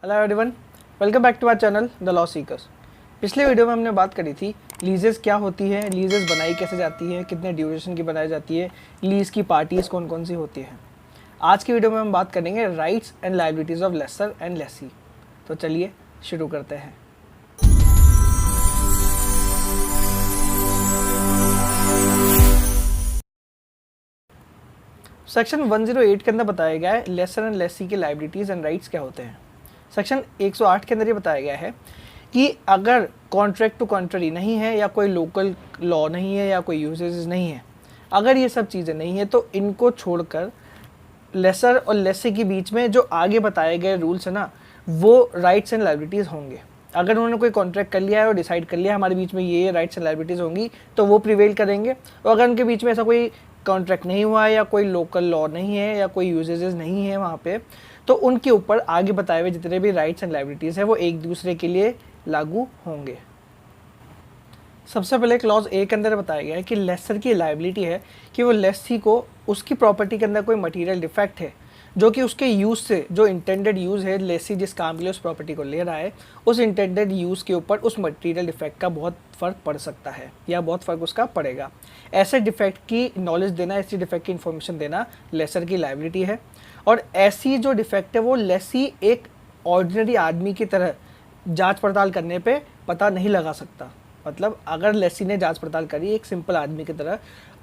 Hello everyone, welcome back to our channel the law seekers. पिछले video में हमने बात करी थी लीजेस क्या होती है, लीजेस बनाई कैसे जाती है, कितने ड्यूरेशन की बनाई जाती है, लीज की पार्टीज़ कौन कौन सी होती हैं। आज की वीडियो में हम बात करेंगे rights and liabilities of lessor and lessee. तो चलिए शुरू करते हैं। सेक्शन 108 के अंदर बताया गया है लेसर एंड लेसी के लायबिलिटीज़ एंड राइट्स क्या होते हैं। सेक्शन 108 के अंदर ये बताया गया है कि अगर कॉन्ट्रैक्ट टू कॉन्ट्ररी नहीं है या कोई लोकल लॉ नहीं है या कोई यूजेज नहीं है, अगर ये सब चीज़ें नहीं है तो इनको छोड़कर लेसर और लेसी के बीच में जो आगे बताए गए रूल्स है ना, वो राइट्स एंड लायबिलिटीज़ होंगे। अगर उन्होंने कोई कॉन्ट्रैक्ट कर लिया है और डिसाइड कर लिया है हमारे बीच में ये राइट्स एंड लायबिलिटीज़ होंगी तो वो प्रिवेल करेंगे। और अगर उनके बीच में ऐसा कोई कॉन्ट्रैक्ट नहीं हुआ है या कोई लोकल लॉ नहीं है या कोई यूजेजेस नहीं है वहाँ पे, तो उनके ऊपर आगे बताए हुए जितने भी राइट्स एंड लायबिलिटीज़ है वो एक दूसरे के लिए लागू होंगे। सबसे पहले क्लॉज ए के अंदर बताया गया है कि लेसर की लायबिलिटी है कि वो लेसी को उसकी प्रॉपर्टी के अंदर कोई मटेरियल डिफेक्ट है जो कि उसके यूज़ से, जो इंटेंडेड यूज़ है, लेसी जिस काम के लिए उस प्रॉपर्टी को ले रहा है, उस इंटेंडेड यूज़ के ऊपर उस मटेरियल डिफेक्ट का बहुत फ़र्क पड़ सकता है या बहुत फ़र्क उसका पड़ेगा। ऐसे डिफेक्ट की नॉलेज देना, ऐसी डिफेक्ट की इन्फॉर्मेशन देना लेसर की लायबिलिटी है। और ऐसी जो डिफेक्ट है वो लेसी एक ऑर्डिनरी आदमी की तरह जांच पड़ताल करने पे पता नहीं लगा सकता। मतलब अगर लेसी ने जांच पड़ताल करी एक सिंपल आदमी की तरह,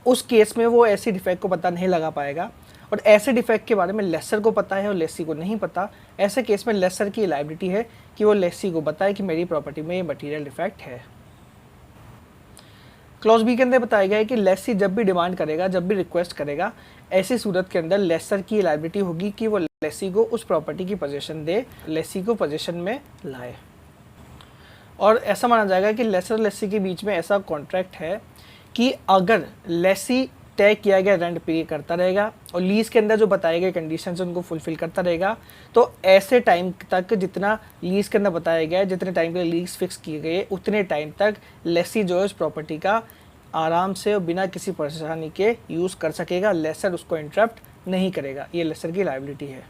उस केस में वो ऐसी डिफेक्ट को पता नहीं लगा पाएगा। और ऐसे डिफेक्ट के बारे में लेसर को पता है और लेसी को नहीं पता। ऐसे केस में लेसर की लायबिलिटी है कि वो लेसी को बताए कि मेरी प्रॉपर्टी में ये मटीरियल डिफेक्ट है। क्लॉज बी के अंदर बताया गया है कि लेसी जब भी डिमांड करेगा, जब भी रिक्वेस्ट करेगा, ऐसी सूरत के अंदर लेसर की लायबिलिटी होगी कि वो लेसी को उस प्रॉपर्टी की पोजीशन दे, लेसी को पोजीशन में लाए। और ऐसा माना जाएगा कि लेसर लेसी के बीच में ऐसा कॉन्ट्रैक्ट है कि अगर लेसी तय किया गया रेंट पे करता रहेगा और लीज के अंदर जो बताए गए कंडीशंस उनको फुलफिल करता रहेगा, तो ऐसे टाइम तक जितना लीज के अंदर बताया गया है, जितने टाइम के लिए लीज फिक्स किए गए, उतने टाइम तक लेसी जो है उस प्रॉपर्टी का आराम से और बिना किसी परेशानी के यूज़ कर सकेगा। लेसर उसको इंटरप्ट नहीं करेगा। ये लेसर की लायबिलिटी है।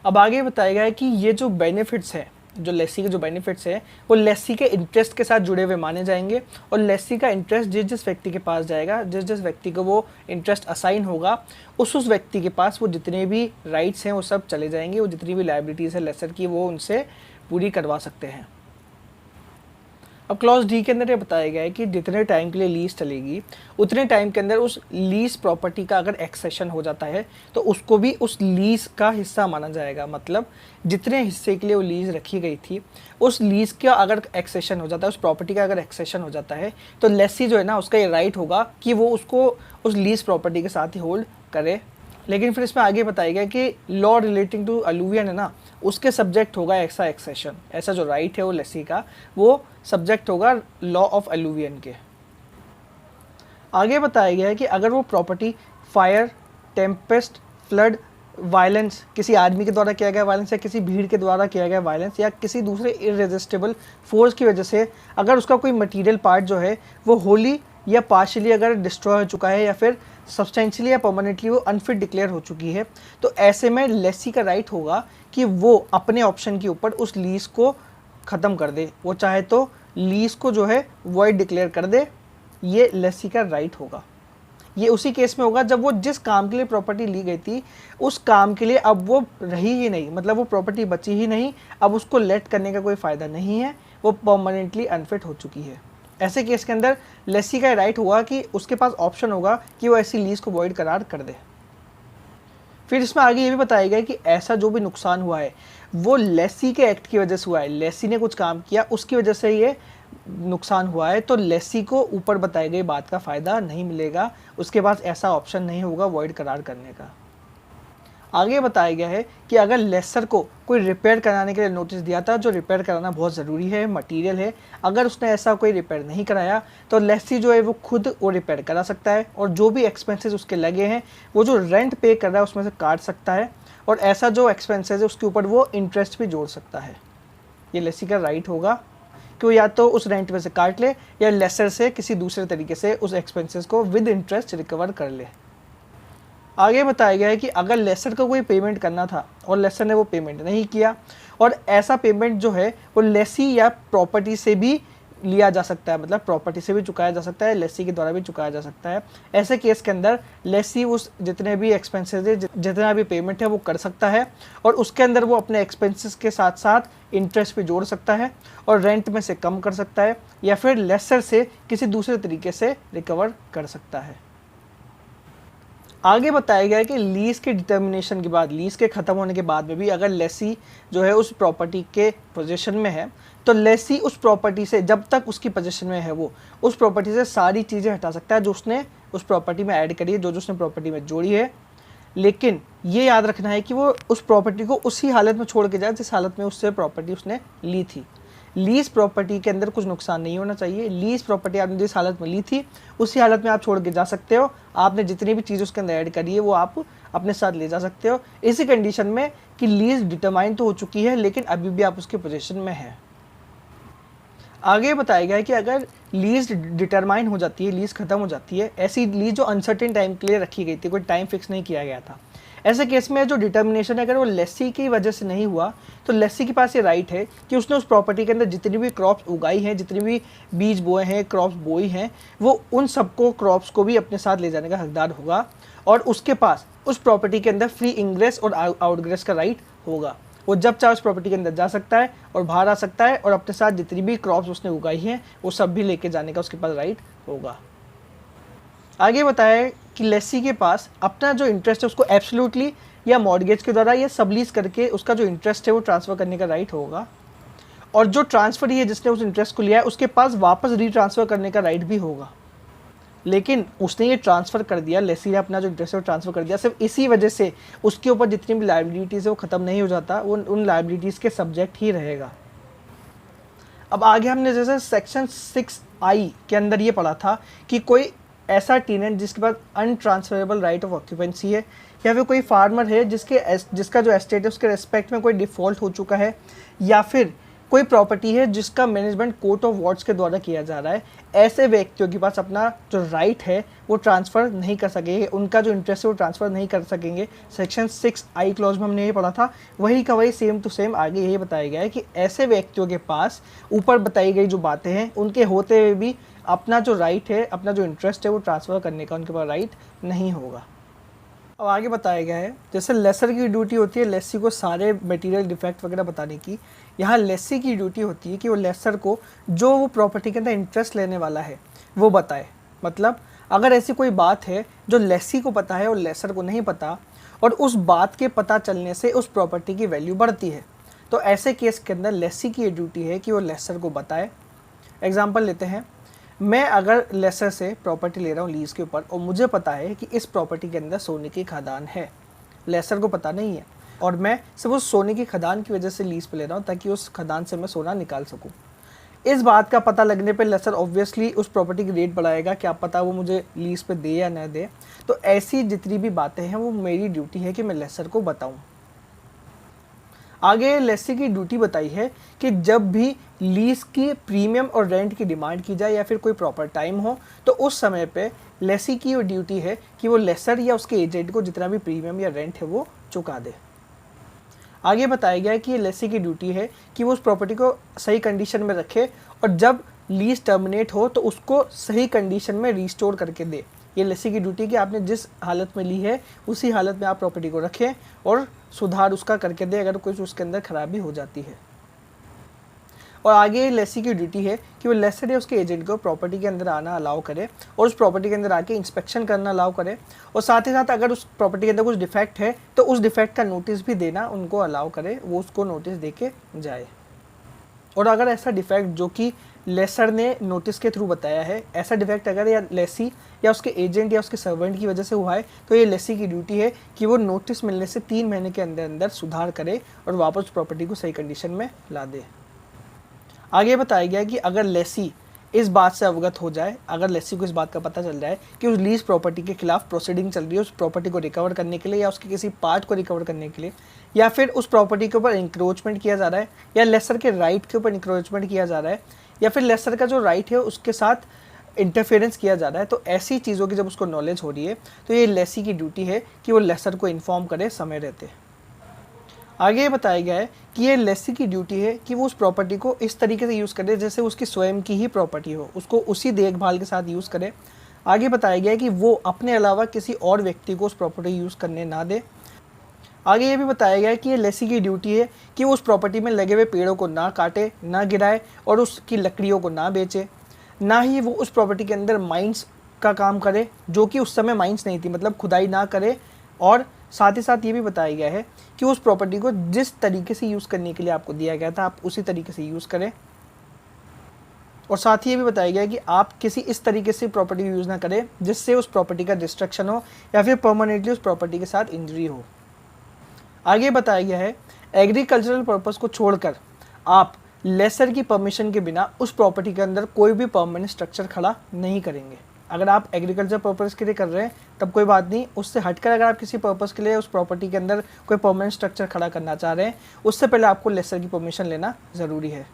अब आगे बताया गया है कि ये जो बेनिफिट्स हैं, जो लेसी के जो बेनिफिट्स हैं, वो लेसी के इंटरेस्ट के साथ जुड़े हुए माने जाएंगे। और लेसी का इंटरेस्ट जिस जिस व्यक्ति के पास जाएगा, जिस जिस व्यक्ति को वो इंटरेस्ट असाइन होगा, उस व्यक्ति के पास वो जितने भी राइट्स हैं वो सब चले जाएंगे। वो जितनी भी लायबिलिटीज़ है लेसर की वो उनसे पूरी करवा सकते हैं। अब क्लॉज डी के अंदर ये बताया गया है कि जितने टाइम के लिए लीज चलेगी उतने टाइम के अंदर उस लीज प्रॉपर्टी का अगर एक्सेशन हो जाता है तो उसको भी उस लीज का हिस्सा माना जाएगा। मतलब जितने हिस्से के लिए वो लीज रखी गई थी, उस लीज का अगर एक्सेशन हो जाता है, उस प्रॉपर्टी का अगर एक्सेशन हो जाता है, तो लेसी जो है ना, उसका ये राइट होगा कि वो उसको उस लीज प्रॉपर्टी के साथ ही होल्ड करे। लेकिन फिर इसमें आगे बताया गया कि लॉ रिलेटिंग टू अलूवियन है ना, उसके सब्जेक्ट होगा ऐसा एक्सेशन, ऐसा जो राइट है वो लेसी का, वो सब्जेक्ट होगा लॉ ऑफ अलूवियन के। आगे बताया गया है कि अगर वो property fire, Tempest, flood, violence, किसी आदमी के द्वारा किया गया वायलेंस या किसी भीड़ के द्वारा किया गया वायलेंस या किसी दूसरे इररेजिस्टिबल फोर्स की वजह से अगर उसका कोई मटेरियल पार्ट जो है वो होली या पार्शियली अगर डिस्ट्रॉय हो चुका है या फिर सब्सटेंशियली या परमानेंटली वो अनफिट डिक्लेयर हो चुकी है, तो ऐसे में लेसी का राइट होगा कि वो अपने ऑप्शन के ऊपर उस लीज को ख़त्म कर दे। वो चाहे तो लीज को जो है वॉइड डिक्लेयर कर दे। ये लेसी का राइट होगा। ये उसी केस में होगा जब वो जिस काम के लिए प्रॉपर्टी ली गई थी उस काम के लिए अब वो रही ही नहीं, मतलब वो प्रॉपर्टी बची ही नहीं, अब उसको लेट करने का कोई फ़ायदा नहीं है, वो परमानेंटली अनफिट हो चुकी है। ऐसे केस के अंदर लेसी का राइट होगा कि उसके पास ऑप्शन होगा कि वो ऐसी लीज को वॉइड करार कर दे। फिर इसमें आगे ये भी बताया गया कि ऐसा जो भी नुकसान हुआ है वो लेसी के एक्ट की वजह से हुआ है। लेसी ने कुछ काम किया, उसकी वजह से ये नुकसान हुआ है, तो लेसी को ऊपर बताई गई बात का फ़ायदा नहीं मिलेगा। उसके पास ऐसा ऑप्शन नहीं होगा वॉइड करार करने का। आगे बताया गया है कि अगर लेसर को कोई रिपेयर कराने के लिए नोटिस दिया था, जो रिपेयर कराना बहुत ज़रूरी है, मटेरियल है, अगर उसने ऐसा कोई रिपेयर नहीं कराया तो लेसी जो है वो खुद वो रिपेयर करा सकता है और जो भी एक्सपेंसेस उसके लगे हैं वो जो रेंट पे कर रहा है उसमें से काट सकता है। और ऐसा जो एक्सपेंसेस है उसके ऊपर वो इंटरेस्ट भी जोड़ सकता है। ये लेसी का राइट होगा कि वो या तो उस रेंट में से काट ले या लेसर से किसी दूसरे तरीके से उस एक्सपेंसेस को विद इंटरेस्ट रिकवर कर ले। आगे बताया गया है कि अगर लेसर को कोई पेमेंट करना था और लेसर ने वो पेमेंट नहीं किया, और ऐसा पेमेंट जो है वो लेसी या प्रॉपर्टी से भी लिया जा सकता है, मतलब प्रॉपर्टी से भी चुकाया जा सकता है, लेसी के द्वारा भी चुकाया जा सकता है। ऐसे केस के अंदर लेसी उस जितने भी एक्सपेंसेस है, जितना भी पेमेंट है वो कर सकता है, और उसके अंदर वो अपने एक्सपेंसेस के साथ साथ इंटरेस्ट भी जोड़ सकता है और रेंट में से कम कर सकता है, या फिर लेसर से किसी दूसरे तरीके से रिकवर कर सकता है। आगे बताया गया है कि लीज के डिटर्मिनेशन के बाद, लीज के ख़त्म होने के बाद में भी अगर लेसी जो है उस प्रॉपर्टी के पोजीशन में है, तो लेसी उस प्रॉपर्टी से, जब तक उसकी पोजीशन में है, वो उस प्रॉपर्टी से सारी चीज़ें हटा सकता है जो उसने उस प्रॉपर्टी में ऐड करी है, जो उसने प्रॉपर्टी में जोड़ी है। लेकिन ये याद रखना है कि वो उस प्रॉपर्टी को उसी हालत में छोड़ के जाए जिस हालत में उससे प्रॉपर्टी उसने ली थी। लीज प्रॉपर्टी के अंदर कुछ नुकसान नहीं होना चाहिए। लीज प्रॉपर्टी आपने जिस हालत में ली थी उसी हालत में आप छोड़ के जा सकते हो। आपने जितनी भी चीज़ उसके अंदर ऐड करी है वो आप अपने साथ ले जा सकते हो, इसी कंडीशन में कि लीज डिटरमाइन तो हो चुकी है लेकिन अभी भी आप उसके पोजीशन में है। आगे बताया गया है कि अगर लीज डिटरमाइन हो जाती है, लीज खत्म हो जाती है, ऐसी लीज जो अनसर्टेन टाइम के लिए रखी गई थी, कोई टाइम फिक्स नहीं किया गया था, ऐसे केस में जो डिटर्मिनेशन है अगर वो लेसी की वजह से नहीं हुआ, तो लेसी के पास ये राइट है कि उसने उस प्रॉपर्टी के अंदर जितनी भी क्रॉप्स उगाई हैं, जितनी भी बीज बोए हैं, क्रॉप्स बोई हैं, वो उन सबको क्रॉप्स को भी अपने साथ ले जाने का हकदार होगा, और उसके पास उस प्रॉपर्टी के अंदर फ्री इंग्रेस और आउटग्रेस का राइट होगा। वो जब चाहे उस प्रॉपर्टी के अंदर जा सकता है और बाहर आ सकता है, और अपने साथ जितनी भी क्रॉप्स उसने उगाई हैं वो सब भी लेके जाने का उसके पास राइट होगा। आगे बताया कि लेसी के पास अपना जो इंटरेस्ट है उसको एब्सोल्युटली या मॉर्गेज के द्वारा या सबलीज करके उसका जो इंटरेस्ट है वो ट्रांसफ़र करने का राइट होगा, और जो ट्रांसफ़र है जिसने उस इंटरेस्ट को लिया है उसके पास वापस रीट्रांसफ़र करने का राइट भी होगा। लेकिन उसने ये ट्रांसफ़र कर दिया, लेसी ने अपना जो इंटरेस्ट है वो ट्रांसफ़र कर दिया, सिर्फ इसी वजह से उसके ऊपर जितनी भी लायबिलिटीज़ है वो ख़त्म नहीं हो जाता, वो उन लायबिलिटीज़ के सब्जेक्ट ही रहेगा। अब आगे हमने जैसे सेक्शन 6I के अंदर ये पढ़ा था कि कोई ऐसा टेनेंट जिसके पास अनट्रांसफरेबल राइट ऑफ ऑक्यूपेंसी है, या फिर कोई फार्मर है जिसका जो एस्टेट है उसके रेस्पेक्ट में कोई डिफ़ॉल्ट हो चुका है, या फिर कोई प्रॉपर्टी है जिसका मैनेजमेंट कोर्ट ऑफ वार्ड्स के द्वारा किया जा रहा है, ऐसे व्यक्तियों के पास अपना जो राइट है वो ट्रांसफ़र नहीं कर सकेंगे, उनका जो इंटरेस्ट है वो ट्रांसफ़र नहीं कर सकेंगे। सेक्शन 6I क्लॉज में हमने ये पढ़ा था, वही का वही सेम टू सेम आगे यही बताया गया है कि ऐसे व्यक्तियों के पास ऊपर बताई गई जो बातें हैं उनके होते हुए भी अपना जो राइट है, अपना जो इंटरेस्ट है वो ट्रांसफ़र करने का उनके पास राइट नहीं होगा। अब आगे बताया गया है जैसे लेसर की ड्यूटी होती है लेसी को सारे मटेरियल डिफेक्ट वगैरह बताने की, यहाँ लेसी की ड्यूटी होती है कि वो लेसर को जो वो प्रॉपर्टी के अंदर इंटरेस्ट लेने वाला है वो बताए। मतलब अगर ऐसी कोई बात है जो लेसी को पता है और लेसर को नहीं पता, और उस बात के पता चलने से उस प्रॉपर्टी की वैल्यू बढ़ती है, तो ऐसे केस के अंदर लेसी की ये ड्यूटी है कि वो लेसर को बताए। एग्जाम्पल लेते हैं, मैं अगर लेसर से प्रॉपर्टी ले रहा हूँ लीज़ के ऊपर, और मुझे पता है कि इस प्रॉपर्टी के अंदर सोने की खदान है, लेसर को पता नहीं है, और मैं सिर्फ उस सोने की खदान की वजह से लीज़ पे ले रहा हूँ ताकि उस खदान से मैं सोना निकाल सकूँ। इस बात का पता लगने पे लेसर ऑब्वियसली उस प्रॉपर्टी की रेट बढ़ाएगा, क्या पता वो मुझे लीज़ पे दे या न दे। तो ऐसी जितनी भी बातें हैं वो मेरी ड्यूटी है कि मैं लेसर को बताऊँ। आगे लेसी की ड्यूटी बताई है कि जब भी लीज की प्रीमियम और रेंट की डिमांड की जाए या फिर कोई प्रॉपर टाइम हो, तो उस समय पे लेसी की वो ड्यूटी है कि वो लेसर या उसके एजेंट को जितना भी प्रीमियम या रेंट है वो चुका दे। आगे बताया गया है कि ये लेसी की ड्यूटी है कि वो उस प्रॉपर्टी को सही कंडीशन में रखे, और जब लीज टर्मिनेट हो तो उसको सही कंडीशन में रिस्टोर करके दे। ये लेसी की ड्यूटी कि आपने जिस हालत में ली है उसी हालत में आप प्रॉपर्टी को रखें और सुधार उसका करके दे अगर कुछ उसके अंदर खराबी हो जाती है। और आगे लेसी की ड्यूटी है कि वो लेसर या उसके एजेंट को प्रॉपर्टी के अंदर आना अलाउ करे और उस प्रॉपर्टी के अंदर आके इंस्पेक्शन करना अलाउ करे, और साथ ही साथ अगर उस प्रॉपर्टी के अंदर कुछ डिफेक्ट है तो उस डिफेक्ट का नोटिस भी देना उनको अलाउ करे, वो उसको नोटिस दे के जाए। और अगर ऐसा डिफेक्ट जो कि लेसर ने नोटिस के थ्रू बताया है, ऐसा डिफेक्ट अगर या लेसी या उसके एजेंट या उसके सर्वेंट की वजह से हुआ है, तो ये लेसी की ड्यूटी है कि वो नोटिस मिलने से 3 महीने के अंदर अंदर सुधार करे और वापस प्रॉपर्टी को सही कंडीशन में ला दे। आगे बताया गया कि अगर लेसी इस बात से अवगत हो जाए, अगर लेसी को इस बात का पता चल जाए कि उस लीज प्रॉपर्टी के खिलाफ प्रोसीडिंग चल रही है उस प्रॉपर्टी को रिकवर करने के लिए या उसके किसी पार्ट को रिकवर करने के लिए, या फिर उस प्रॉपर्टी के ऊपर इंक्रोचमेंट किया जा रहा है या लेसर के राइट के ऊपर इंक्रोचमेंट किया जा रहा है, या फिर लेसर का जो राइट है उसके साथ इंटरफेरेंस किया जा रहा है, तो ऐसी चीज़ों की जब उसको नॉलेज हो रही है तो ये लेसी की ड्यूटी है कि वो लेसर को इन्फॉर्म करे समय रहते। आगे ये बताया गया है कि ये लेसी की ड्यूटी है कि वो उस प्रॉपर्टी को इस तरीके से यूज़ करे जैसे उसकी स्वयं की ही प्रॉपर्टी हो, उसको उसी देखभाल के साथ यूज़ करे। आगे बताया गया है कि वो अपने अलावा किसी और व्यक्ति को उस प्रॉपर्टी यूज़ करने ना दे। आगे ये भी बताया गया है कि ये लेसी की ड्यूटी है कि वो उस प्रॉपर्टी में लगे हुए पेड़ों को ना काटे, ना गिराए और उसकी लकड़ियों को ना बेचे। ना ही वो उस प्रॉपर्टी के अंदर माइंस का काम करे, जो कि उस समय माइंस नहीं थी, मतलब खुदाई ना करे। और साथ ही साथ ये भी बताया गया है कि उस प्रॉपर्टी को जिस तरीके से यूज़ करने के लिए आपको दिया गया था आप उसी तरीके से यूज़ करें। और साथ ही ये भी बताया गया है कि आप किसी इस तरीके से प्रॉपर्टी यूज़ ना करें जिससे उस प्रॉपर्टी का डिस्ट्रक्शन हो या फिर परमानेंटली उस प्रॉपर्टी के साथ इंजरी हो। आगे बताया गया है एग्रीकल्चरल पर्पस को छोड़कर आप लेसर की परमिशन के बिना उस प्रॉपर्टी के अंदर कोई भी परमानेंट स्ट्रक्चर खड़ा नहीं करेंगे। अगर आप एग्रीकल्चर पर्पस के लिए कर रहे हैं तब कोई बात नहीं, उससे हटकर अगर आप किसी पर्पस के लिए उस प्रॉपर्टी के अंदर कोई परमानेंट स्ट्रक्चर खड़ा करना चाह रहे हैं उससे पहले आपको लेसर की परमिशन लेना ज़रूरी है।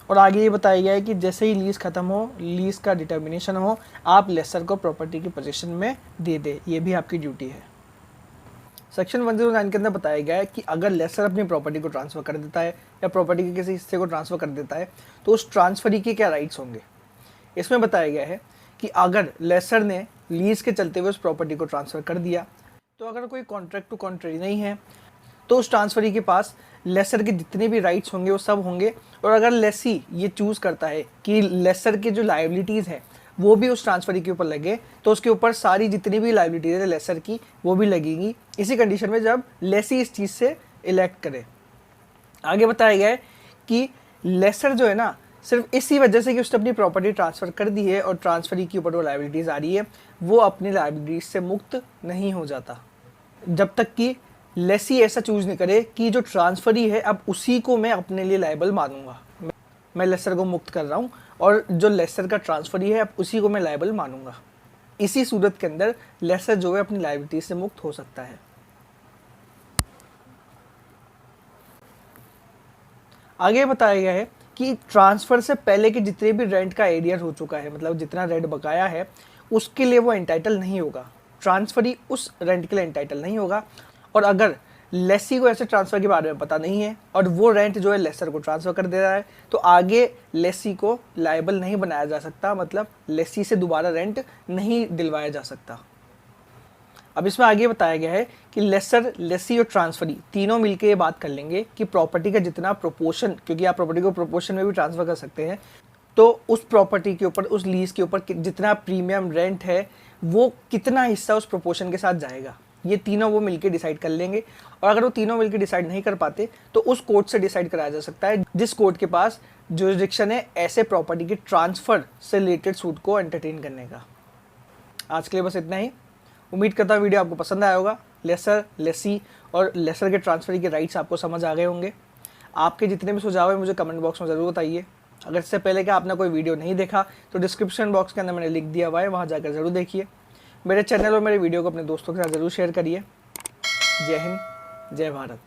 और आगे ये बताया गया है कि जैसे ही लीज खत्म हो, लीज का डिटर्मिनेशन हो, आप लेसर को प्रॉपर्टी की पोजीशन में दे दे, ये भी आपकी ड्यूटी है। सेक्शन 109 के अंदर बताया गया है कि अगर लेसर अपनी प्रॉपर्टी को ट्रांसफ़र कर देता है या प्रॉपर्टी के किसी हिस्से को ट्रांसफ़र कर देता है तो उस ट्रांसफरी के क्या राइट्स होंगे। इसमें बताया गया है कि अगर लेसर ने लीज के चलते हुए उस प्रॉपर्टी को ट्रांसफ़र कर दिया तो अगर कोई कॉन्ट्रैक्ट टू कॉन्ट्री नहीं है तो उस ट्रांसफरी के पास लेसर के जितने भी राइट्स होंगे वो सब होंगे। और अगर लेसी ये चूज़ करता है कि लेसर के जो लायबिलिटीज़ है वो भी उस ट्रांसफरी के ऊपर लगे तो उसके ऊपर सारी जितनी भी लायबिलिटीज़ है लेसर की वो भी लगेंगी, इसी कंडीशन में जब लेसी इस चीज़ से इलेक्ट करे। आगे बताया गया है कि लेसर जो है ना, सिर्फ इसी वजह से कि उसने अपनी प्रॉपर्टी ट्रांसफ़र कर दी है और ट्रांसफरी के ऊपर वो लायबिलिटीज़ आ रही है, वो अपनी लायबिलिटीज़ से मुक्त नहीं हो जाता जब तक कि लेसी ऐसा चूज नहीं करे कि जो ट्रांसफरी है अब उसी को मैं अपने लिए लायबल मानूंगा, मैं लेसर को मुक्त कर रहा हूँ और जो लेसर का ट्रांसफरी है अब उसी को मैं लायबल मानूंगा। इसी सूरत के अंदर लेसर जो है अपनी लायबिलिटी से मुक्त हो सकता है। आगे बताया गया है कि ट्रांसफ़र से पहले के जितने भी रेंट का एरियर हो चुका है, मतलब जितना रेंट बकाया है उसके लिए वो एंटाइटल नहीं होगा, ट्रांसफरी उस रेंट के लिए एंटाइटल नहीं होगा। और अगर लेसी को ऐसे ट्रांसफ़र के बारे में पता नहीं है और वो रेंट जो है लेसर को ट्रांसफ़र कर दे रहा है तो आगे लेसी को लायबल नहीं बनाया जा सकता, मतलब लेसी से दोबारा रेंट नहीं दिलवाया जा सकता। अब इसमें आगे बताया गया है कि लेसर, लेसी और ट्रांसफरी तीनों मिलकर ये बात कर लेंगे कि प्रॉपर्टी का जितना प्रोपोर्शन, क्योंकि आप प्रॉपर्टी को प्रोपोर्शन में भी ट्रांसफ़र कर सकते हैं, तो उस प्रॉपर्टी के ऊपर, उस लीज के ऊपर जितना प्रीमियम रेंट है वो कितना हिस्सा उस प्रोपोर्शन के साथ जाएगा, ये तीनों वो मिलके डिसाइड कर लेंगे। और अगर वो तीनों मिलके डिसाइड नहीं कर पाते तो उस कोर्ट से डिसाइड कराया जा सकता है जिस कोर्ट के पास जुरिडिक्शन है ऐसे प्रॉपर्टी के ट्रांसफ़र से रिलेटेड सूट को एंटरटेन करने का। आज के लिए बस इतना ही। उम्मीद करता हूँ वीडियो आपको पसंद आया होगा। लेसर, लेसी और लेसर के ट्रांसफर के राइट्स आपको समझ आ गए होंगे। आपके जितने भी सुझाव हैं मुझे कमेंट बॉक्स में ज़रूर बताइए। अगर इससे पहले कि आपने कोई वीडियो नहीं देखा तो डिस्क्रिप्शन बॉक्स के अंदर मैंने लिख दिया हुआ है, वहाँ जाकर ज़रूर देखिए। मेरे चैनल और मेरे वीडियो को अपने दोस्तों के साथ ज़रूर शेयर करिए। जय हिंद, जय भारत।